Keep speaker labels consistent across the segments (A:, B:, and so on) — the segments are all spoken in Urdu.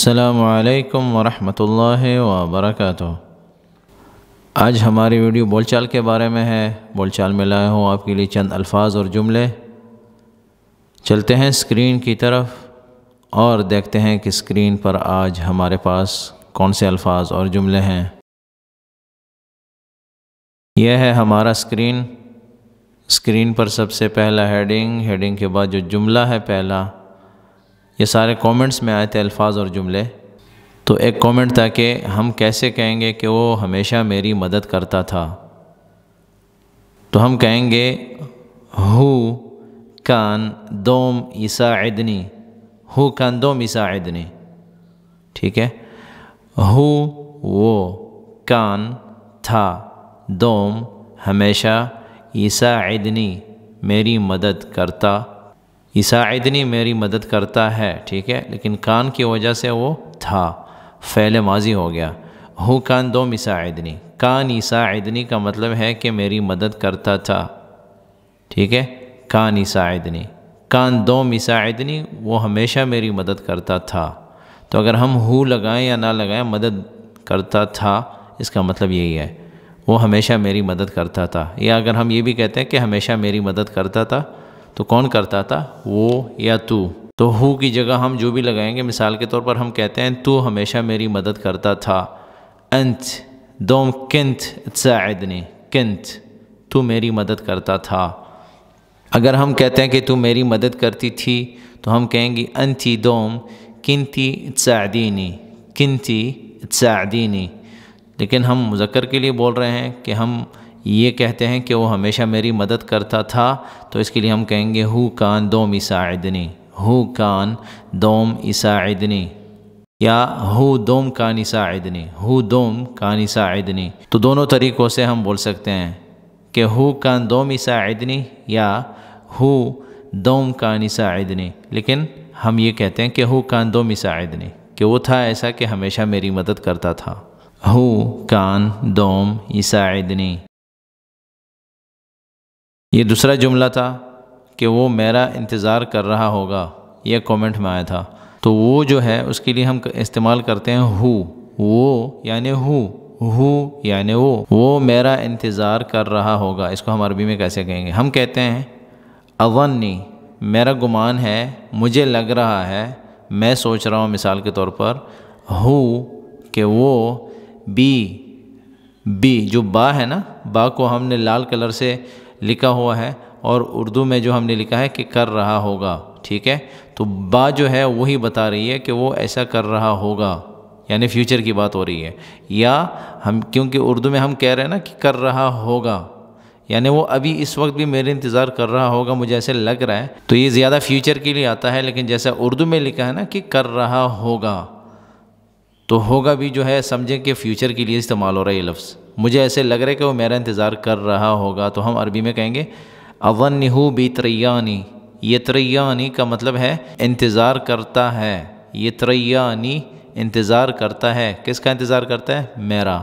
A: السلام علیکم ورحمۃ اللہ وبرکاتہ۔ آج ہماری ویڈیو بول چال کے بارے میں ہے۔ بول چال میں لایا ہوں آپ کے لیے چند الفاظ اور جملے۔ چلتے ہیں اسکرین کی طرف اور دیکھتے ہیں کہ اسکرین پر آج ہمارے پاس کون سے الفاظ اور جملے ہیں۔ یہ ہے ہمارا اسکرین۔ اسکرین پر سب سے پہلا ہیڈنگ کے بعد جو جملہ ہے پہلا، یہ سارے کومنٹس میں آئے تھے الفاظ اور جملے۔ تو ایک کومنٹ تھا کہ ہم کیسے کہیں گے کہ وہ ہمیشہ میری مدد کرتا تھا، تو ہم کہیں گے ہو کان دوم یساعدنی، ہو کان دوم یساعدنی، ٹھیک ہے۔ ہو وہ، کان تھا، دوم ہمیشہ، یساعدنی میری مدد کرتا، یساعدنی میری مدد کرتا ہے، ٹھیک ہے، لیکن کان کی وجہ سے وہ تھا، فعل ماضی ہو گیا۔ ہو کان دوم یساعدنی، کان یساعدنی کا مطلب ہے کہ میری مدد کرتا تھا، ٹھیک ہے۔ کان یساعدنی، کان دوم یساعدنی، وہ ہمیشہ میری مدد کرتا تھا۔ تو اگر ہم ہو لگائیں یا نہ لگائیں، مدد کرتا تھا اس کا مطلب یہی ہے، وہ ہمیشہ میری مدد کرتا تھا۔ یا اگر ہم یہ بھی کہتے ہیں کہ ہمیشہ میری مدد کرتا تھا، تو کون کرتا تھا، وہ یا تو۔ تو ہو کی جگہ ہم جو بھی لگائیں گے، مثال کے طور پر ہم کہتے ہیں تو ہمیشہ میری مدد کرتا تھا۔ انت دوم کنت تساعدنی، کنت تو میری مدد کرتا تھا۔ اگر ہم کہتے ہیں کہ تو میری مدد کرتی تھی، تو ہم کہیں گی انتی دوم کنتی تساعدینی، کنتی تساعدینی۔ لیکن ہم مذکر کے لیے بول رہے ہیں کہ ہم یہ کہتے ہیں کہ وہ ہمیشہ میری مدد کرتا تھا، تو اس کے لیے ہم کہیں گے ہو کان دوم یساعدنی، ہو کان دوم یساعدنی، یا ہو دوم کان یساعدنی، ہو دوم کان یساعدنی۔ تو دونوں طریقوں سے ہم بول سکتے ہیں کہ ہو کان دوم یساعدنی یا ہو دوم کان یساعدنی، لیکن ہم یہ کہتے ہیں کہ ہو کان دوم یساعدنی، کہ وہ تھا ایسا کہ ہمیشہ میری مدد کرتا تھا۔ ہو کان دوم یساعدنی۔ یہ دوسرا جملہ تھا کہ وہ میرا انتظار کر رہا ہوگا، یہ کومنٹ میں آیا تھا۔ تو وہ جو ہے اس کے لیے ہم استعمال کرتے ہیں ہو، وہ یعنی ہو یعنی وہ میرا انتظار کر رہا ہوگا۔ اس کو ہم عربی میں کیسے کہیں گے؟ ہم کہتے ہیں اظنی، میرا گمان ہے، مجھے لگ رہا ہے، میں سوچ رہا ہوں، مثال کے طور پر ہو کہ وہ بی جو با ہے نا، با کو ہم نے لال کلر سے لکھا ہوا ہے، اور اردو میں جو ہم نے لکھا ہے کہ کر رہا ہوگا، ٹھیک ہے۔ تو با جو ہے وہی بتا رہی ہے کہ وہ ایسا کر رہا ہوگا، یعنی فیوچر کی بات ہو رہی ہے۔ یا ہم کیونکہ اردو میں ہم کہہ رہے ہیں نا کہ کر رہا ہوگا، یعنی وہ ابھی اس وقت بھی میرے انتظار کر رہا ہوگا، مجھے ایسے لگ رہا ہے، تو یہ زیادہ فیوچر کے لیے آتا ہے۔ لیکن جیسا اردو میں لکھا ہے نا کہ کر رہا ہوگا، تو ہوگا بھی جو ہے سمجھیں کہ فیوچر کے لیے استعمال ہو رہا ہے یہ لفظ، مجھے ایسے لگ رہا ہے کہ وہ میرا انتظار کر رہا ہوگا، تو ہم عربی میں کہیں گے اظنہ بیتریانی۔ یتریانی کا مطلب ہے انتظار کرتا ہے، یتریانی انتظار کرتا ہے، کس کا انتظار کرتا ہے؟ میرا،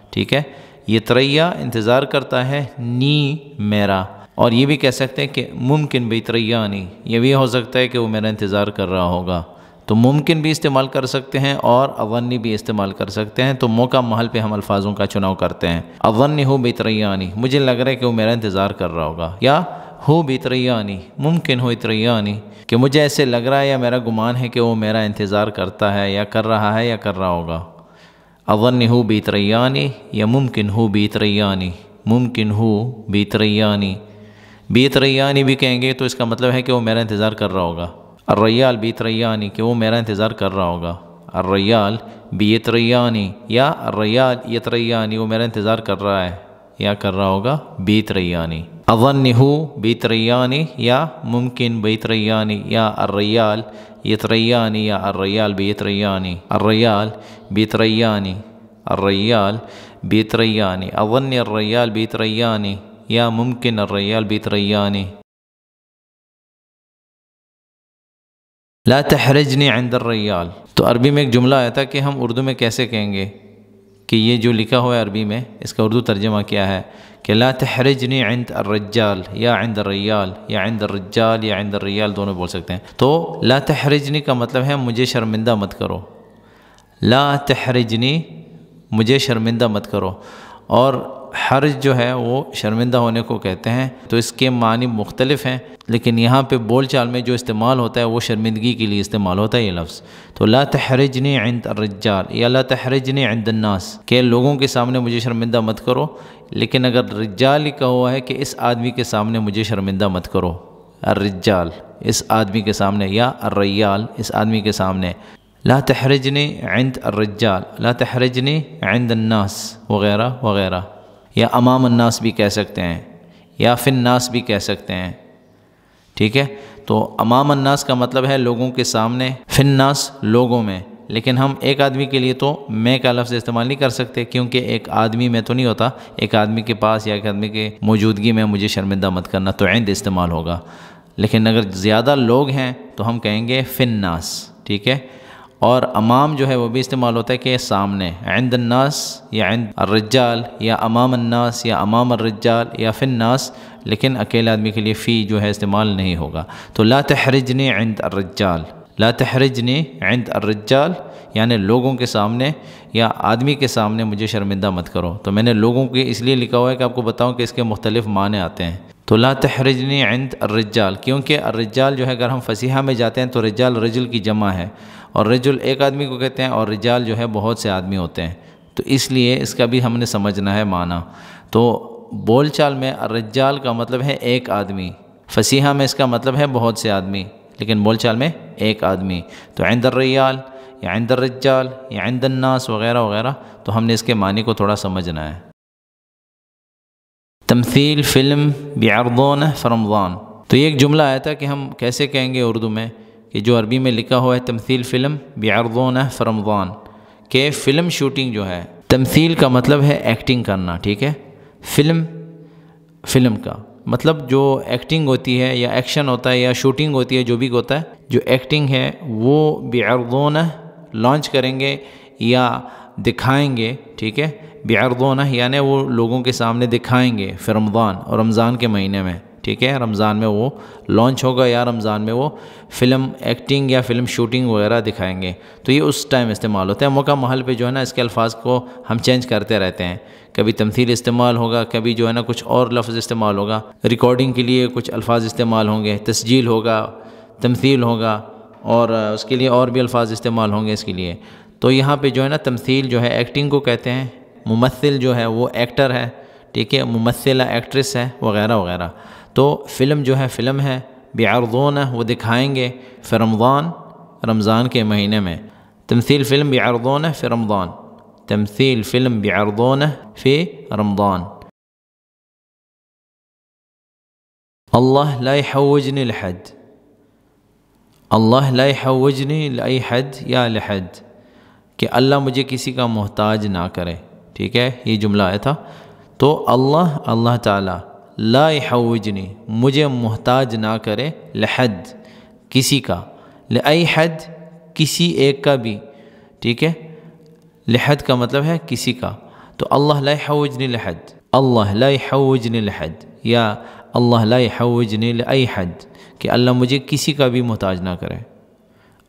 A: ٹھیک ہے۔ یتریا انتظار کرتا ہے، نی میرا۔ اور یہ بھی کہہ سکتے ہیں کہ ممکن بیتریانی، یہ بھی ہو سکتا ہے کہ وہ میرا انتظار کر رہا ہوگا۔ تو ممکن بھی استعمال کر سکتے ہیں اور اظنی بھی استعمال کر سکتے ہیں، تو موقع محل پہ ہم الفاظوں کا چناؤ کرتے ہیں۔ اظنہ بیتریانی، مجھے لگ رہا ہے کہ وہ میرا انتظار کر رہا ہوگا، یا ہو بیتریانی، ممکن ہو یتریانی، کہ مجھے ایسے لگ رہا ہے یا میرا گمان ہے کہ وہ میرا انتظار کرتا ہے یا کر رہا ہے یا کر رہا ہوگا۔ اظنہ بیتریانی یا ممکن ہو بیتریانی، ممکن ہو بیتریانی۔ بیتریانی بھی کہیں گے تو اس کا مطلب ہے کہ وہ میرا انتظار کر رہا ہوگا۔ الریال بیتریانی، کہ وہ میرا انتظار کر رہا ہوگا۔ الریال بیتریانی یا الریال یتریانی، وہ میرا انتظار کر رہا ہے یا کر رہا ہوگا، بیتریانی۔ اظنہ بیتریانی یا ممکن بیتریانی یا الریال یتریانی یا الریال بیتریانی، الریال بیتریانی، الریال بیتریانی، اظن الریال بیتریانی یا ممکن الریال بیتریانی۔ لا تحرجنی عند الریال، تو عربی میں ایک جملہ آیا تھا کہ ہم اردو میں کیسے کہیں گے، کہ یہ جو لکھا ہوا ہے عربی میں، اس کا اردو ترجمہ کیا ہے کہ لا تحرجنی عند الرجال یا عند الریال، یا عند الرجال یا عند الریال، دونوں بول سکتے ہیں۔ تو لا تحرجنی کا مطلب ہے مجھے شرمندہ مت کرو، لا تحرجنی مجھے شرمندہ مت کرو، اور حرج جو ہے وہ شرمندہ ہونے کو کہتے ہیں، تو اس کے معنی مختلف ہیں، لیکن یہاں پہ بول چال میں جو استعمال ہوتا ہے وہ شرمندگی کے لیے استعمال ہوتا ہے یہ لفظ۔ تو لا تحرجنی عند الرجال یا لا تحرجنی عند الناس، کہ لوگوں کے سامنے مجھے شرمندہ مت کرو، لیکن اگر رجال لکھا ہوا ہے کہ اس آدمی کے سامنے مجھے شرمندہ مت کرو، الرجال اس آدمی کے سامنے، یا الریال اس آدمی کے سامنے، لا تحرجنی عند الرجال، لا تحرجنی عند الناس وغیرہ وغیرہ، یا امام الناس بھی کہہ سکتے ہیں، یا فی الناس بھی کہہ سکتے ہیں، ٹھیک ہے۔ تو امام الناس کا مطلب ہے لوگوں کے سامنے، فی الناس لوگوں میں، لیکن ہم ایک آدمی کے لیے تو میں کا لفظ استعمال نہیں کر سکتے، کیونکہ ایک آدمی میں تو نہیں ہوتا، ایک آدمی کے پاس یا ایک آدمی کے موجودگی میں مجھے شرمندہ مت کرنا، تو عند استعمال ہوگا۔ لیکن اگر زیادہ لوگ ہیں تو ہم کہیں گے فی الناس، ٹھیک ہے۔ اور امام جو ہے وہ بھی استعمال ہوتا ہے کہ سامنے، عند الناس یا عند الرجال یا امام الناس یا امام الرجال یا فی الناس، لیکن اکیلے آدمی کے لیے فی جو ہے استعمال نہیں ہوگا۔ تو لا تحرجنی عند الرجال، لا تحرجنی عند الرجال یعنی لوگوں کے سامنے یا آدمی کے سامنے مجھے شرمندہ مت کرو۔ تو میں نے لوگوں کے اس لیے لکھا ہوا ہے کہ آپ کو بتاؤں کہ اس کے مختلف معنی آتے ہیں۔ تو لا تحرجنی عند الرجال، کیونکہ الرجال جو ہے اگر ہم فصیحہ میں جاتے ہیں تو رجال رجل کی جمع ہے، اور رجل ایک آدمی کو کہتے ہیں، اور رجال جو ہے بہت سے آدمی ہوتے ہیں، تو اس لیے اس کا بھی ہم نے سمجھنا ہے معنی۔ تو بول چال میں الرجال کا مطلب ہے ایک آدمی، فصیحہ میں اس کا مطلب ہے بہت سے آدمی، لیکن بول چال میں ایک آدمی۔ تو عند الریال یا عند الرجال یا عند الناس وغیرہ وغیرہ، تو ہم نے اس کے معنی کو تھوڑا سمجھنا ہے۔ تمثیل فلم بعرضونہ فی رمضان، تو یہ ایک جملہ آیا تھا کہ ہم کیسے کہیں گے اردو میں، کہ جو عربی میں لکھا ہوا ہے تمثیل فلم بعرضونہ فی رمضان، کہ فلم شوٹنگ جو ہے، تمثیل کا مطلب ہے ایکٹنگ کرنا، ٹھیک ہے۔ فلم کا مطلب جو ایکٹنگ ہوتی ہے یا ایکشن ہوتا ہے یا شوٹنگ ہوتی ہے، جو بھی ہوتا ہے، جو ایکٹنگ ہے وہ بعرضونہ لانچ کریں گے یا دکھائیں گے، ٹھیک ہے۔ بعرضونہ یعنی وہ لوگوں کے سامنے دکھائیں گے فی رمضان، اور رمضان کے مہینے میں، ٹھیک ہے، رمضان میں وہ لانچ ہوگا یا رمضان میں وہ فلم ایکٹنگ یا فلم شوٹنگ وغیرہ دکھائیں گے۔ تو یہ اس ٹائم استعمال ہوتا ہے، موقع محل پہ جو ہے نا اس کے الفاظ کو ہم چینج کرتے رہتے ہیں، کبھی تمثیل استعمال ہوگا، کبھی جو ہے نا کچھ اور لفظ استعمال ہوگا، ریکارڈنگ کے لیے کچھ الفاظ استعمال ہوں گے، تسجیل ہوگا، تمثیل ہوگا، اور اس کے لیے اور بھی الفاظ استعمال ہوں گے اس کے لیے۔ تو یہاں پہ جو ہے نا تمثیل جو ہے ایکٹنگ کو کہتے ہیں، ممثل جو ہے وہ ایکٹر ہے، ٹھیک ہے، ممثلہ ایکٹریس ہے وغیرہ وغیرہ۔ تو فلم جو ہے فلم ہے، بعرضونہ وہ دکھائیں گے فی رمضان، رمضان کے مہینے میں، تمثیل فلم بعرضونہ فی رمضان، تمثیل فلم بعرضونہ فی رمضان۔ اللہ لا يحوجنی لحد، اللہ لا يحوجنی لأی حد یا لحد، کہ اللہ مجھے کسی کا محتاج نہ کرے، ٹھیک ہے، یہ جملہ آیا تھا۔ تو اللہ تعالیٰ لا يحوجنی مجھے محتاج نہ کرے، لحد کسی کا، لأی حد کسی ایک کا بھی، ٹھیک ہے، لحد کا مطلب ہے کسی کا۔ تو اللہ لا يحوجنی لحد، اللہ لا يحوجنی لحد، یا اللہ لا يحوجنی لأی حد، کہ اللہ مجھے کسی کا بھی محتاج نہ کرے۔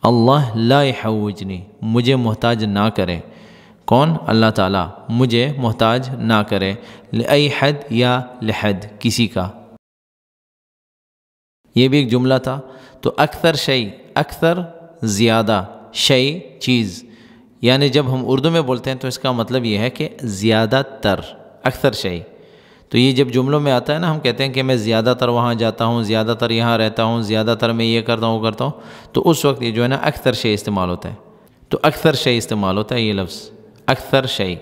A: اللہ لا يحوجنی مجھے محتاج نہ کرے، کون؟ اللہ تعالیٰ مجھے محتاج نہ کرے، لأی حد یا لحد کسی کا۔ یہ بھی ایک جملہ تھا۔ تو اکثر شیء، اکثر زیادہ، شیء چیز، یعنی جب ہم اردو میں بولتے ہیں تو اس کا مطلب یہ ہے کہ زیادہ تر، اکثر شیء۔ تو یہ جب جملوں میں آتا ہے نا، ہم کہتے ہیں کہ میں زیادہ تر وہاں جاتا ہوں، زیادہ تر یہاں رہتا ہوں، زیادہ تر میں یہ کرتا ہوں وہ کرتا ہوں، تو اس وقت یہ جو ہے نا اکثر شیء استعمال ہوتا ہے۔ تو اکثر شیء استعمال ہوتا ہے یہ لفظ، اکثر شیء،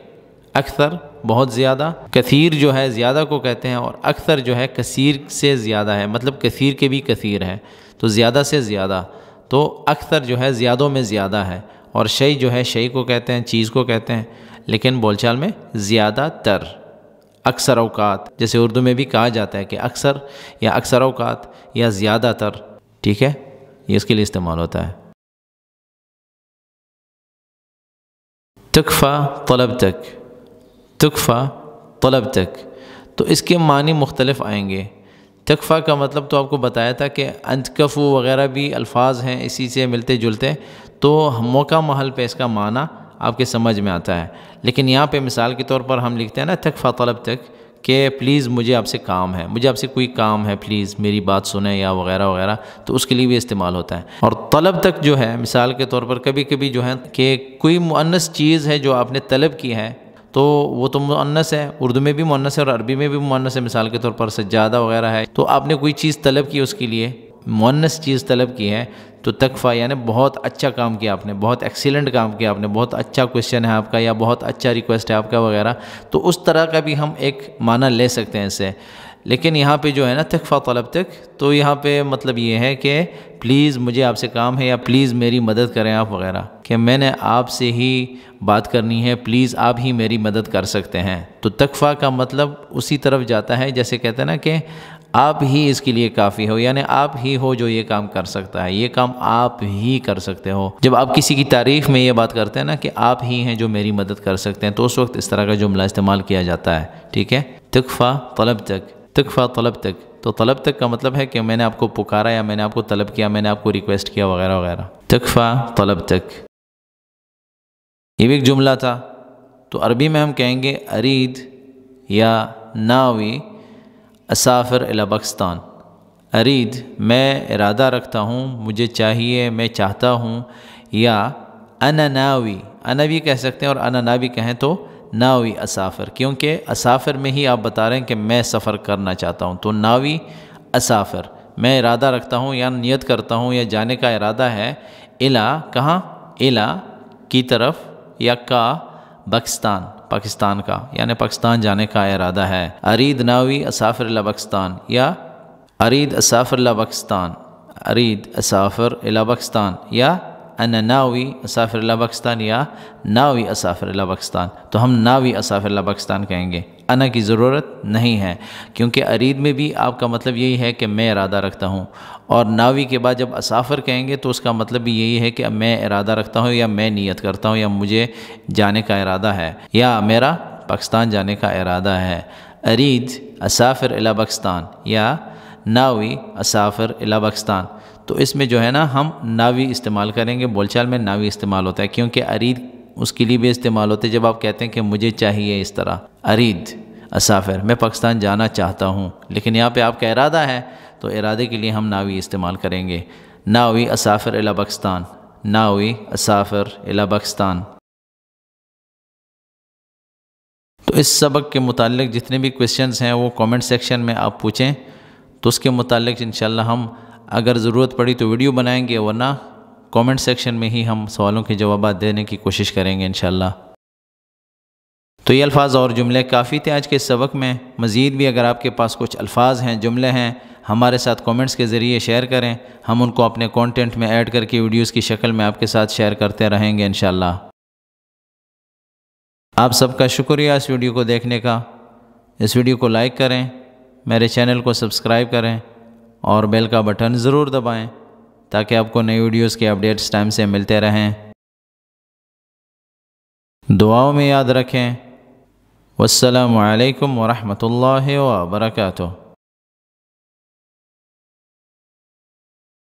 A: اکثر بہت زیادہ، کثیر جو ہے زیادہ کو کہتے ہیں، اور اکثر جو ہے کثیر سے زیادہ ہے، مطلب کثیر کے بھی کثیر ہے، تو زیادہ سے زیادہ۔ تو اکثر جو ہے زیادوں میں زیادہ ہے، اور شیء جو ہے شیء کو کہتے ہیں، چیز کو کہتے ہیں، لیکن بول چال میں زیادہ تر، اکثر اوقات، جیسے اردو میں بھی کہا جاتا ہے کہ اکثر یا اکثر اوقات یا زیادہ تر، ٹھیک ہے، یہ اس کے لیے استعمال ہوتا ہے۔ تکفیٰ طلبتک، تکفیٰ طلبتک، تو اس کے معنی مختلف آئیں گے۔ تکفیٰ کا مطلب تو آپ کو بتایا تھا کہ انتکفو وغیرہ بھی الفاظ ہیں اسی سے ملتے جلتے، تو موقع محل پہ اس کا معنی آپ کے سمجھ میں آتا ہے. لیکن یہاں پہ مثال کے طور پر ہم لکھتے ہیں نا تکفیٰ طلب تک کہ پلیز مجھے آپ سے کام ہے، مجھے آپ سے کوئی کام ہے، پلیز میری بات سنیں یا وغیرہ وغیرہ، تو اس کے لیے بھی استعمال ہوتا ہے. اور طلب تک جو ہے مثال کے طور پر کبھی کبھی جو ہے کہ کوئی مؤنث چیز ہے جو آپ نے طلب کی ہے تو وہ تو مؤنث ہے، اردو میں بھی مؤنث ہے اور عربی میں بھی مؤنث ہے. مثال کے طور پر سجادہ وغیرہ ہے، تو آپ نے کوئی چیز طلب کی، اس کے لیے مؤنث چیز طلب کی ہے تو تکفیٰ یعنی بہت اچھا کام کیا آپ نے، بہت ایکسیلنٹ کام کیا آپ نے، بہت اچھا کویشچن ہے آپ کا یا بہت اچھا ریکویسٹ ہے آپ کا وغیرہ. تو اس طرح کا بھی ہم ایک معنی لے سکتے ہیں اسے. لیکن یہاں پہ جو ہے نا تکفیٰ طلب تک، تو یہاں پہ مطلب یہ ہے کہ پلیز مجھے آپ سے کام ہے یا پلیز میری مدد کریں آپ وغیرہ، کہ میں نے آپ سے ہی بات کرنی ہے، پلیز آپ ہی میری مدد کر سکتے ہیں. تو تکفیٰ کا مطلب اسی طرف جاتا ہے جیسے کہتے ہیں نا کہ آپ ہی اس کے لیے کافی ہو، یعنی آپ ہی ہو جو یہ کام کر سکتا ہے، یہ کام آپ ہی کر سکتے ہو. جب آپ کسی کی تعریف میں یہ بات کرتے ہیں نا کہ آپ ہی ہیں جو میری مدد کر سکتے ہیں، تو اس وقت اس طرح کا جملہ استعمال کیا جاتا ہے. ٹھیک ہے، تکفیٰ طلب تک، تکفیٰ طلب تک. تو طلب تک کا مطلب ہے کہ میں نے آپ کو پکارا یا میں نے آپ کو طلب کیا، میں نے آپ کو ریکویسٹ کیا وغیرہ وغیرہ. تکفیٰ طلب تک یہ بھی ایک جملہ تھا. تو عربی میں ہم کہیں گے ارید یا ناوی اسافر الی پاکستان. ارید میں ارادہ رکھتا ہوں، مجھے چاہیے، میں چاہتا ہوں. یا انا ناوی، انا بھی کہہ سکتے ہیں اور انا نا بھی کہیں تو ناوی اسافر، کیونکہ اسافر میں ہی آپ بتا رہے ہیں کہ میں سفر کرنا چاہتا ہوں. تو ناوی اسافر، میں ارادہ رکھتا ہوں یا نیت کرتا ہوں یا جانے کا ارادہ ہے. الا کہاں؟ الا کی طرف یا کا پاکستان، پاکستان کا، یعنی پاکستان جانے کا ارادہ ہے. ارید ناوی اسافر الی پاکستان یا ارید اسافر الی پاکستان، ارید اسافر الی پاکستان یا انا ناوی اسافر الی پاکستان یا ناوی اسافر الی پاکستان. تو ہم ناوی اسافر الی پاکستان کہیں گے، انا کی ضرورت نہیں ہے، کیونکہ ارید میں بھی آپ کا مطلب یہی ہے کہ میں ارادہ رکھتا ہوں. اور ناوی کے بعد جب اسافر کہیں گے تو اس کا مطلب بھی یہی ہے کہ میں ارادہ رکھتا ہوں یا میں نیت کرتا ہوں یا مجھے جانے کا ارادہ ہے یا میرا پاکستان جانے کا ارادہ ہے. ارید اسافر الی پاکستان یا ناوی اسافر الی پاکستان. تو اس میں جو ہے نا ہم ناوی استعمال کریں گے، بول چال میں ناوی استعمال ہوتا ہے، کیونکہ ارید اس کے لیے بھی استعمال ہوتے ہے جب آپ کہتے ہیں کہ مجھے چاہیے. اس طرح ارید اسافر، میں پاکستان جانا چاہتا ہوں، لیکن یہاں پہ آپ کا ارادہ ہے تو ارادے کے لیے ہم ناوی استعمال کریں گے. ناوی اسافر الی پاکستان، ناوی اسافر الی پاکستان. تو اس سبق کے متعلق جتنے بھی کویشچنز ہیں وہ کامنٹ سیکشن میں آپ پوچھیں، تو اس کے متعلق انشاءاللہ ہم اگر ضرورت پڑی تو ویڈیو بنائیں گے، ورنہ کامنٹ سیکشن میں ہی ہم سوالوں کے جوابات دینے کی کوشش کریں گے انشاءاللہ. تو یہ الفاظ اور جملے کافی تھے آج کے سبق میں. مزید بھی اگر آپ کے پاس کچھ الفاظ ہیں، جملے ہیں، ہمارے ساتھ کومنٹس کے ذریعے شیئر کریں، ہم ان کو اپنے کانٹینٹ میں ایڈ کر کے ویڈیوز کی شکل میں آپ کے ساتھ شیئر کرتے رہیں گے انشاءاللہ. آپ سب کا شکریہ اس ویڈیو کو دیکھنے کا. اس ویڈیو کو لائک کریں، میرے چینل کو سبسکرائب کریں اور بیل کا بٹن ضرور دبائیں تاکہ آپ کو نئی ویڈیوز کے اپڈیٹس ٹائم سے ملتے رہیں. دعاؤں میں یاد رکھیں. والسلام علیکم ورحمۃ اللہ وبرکاتہ.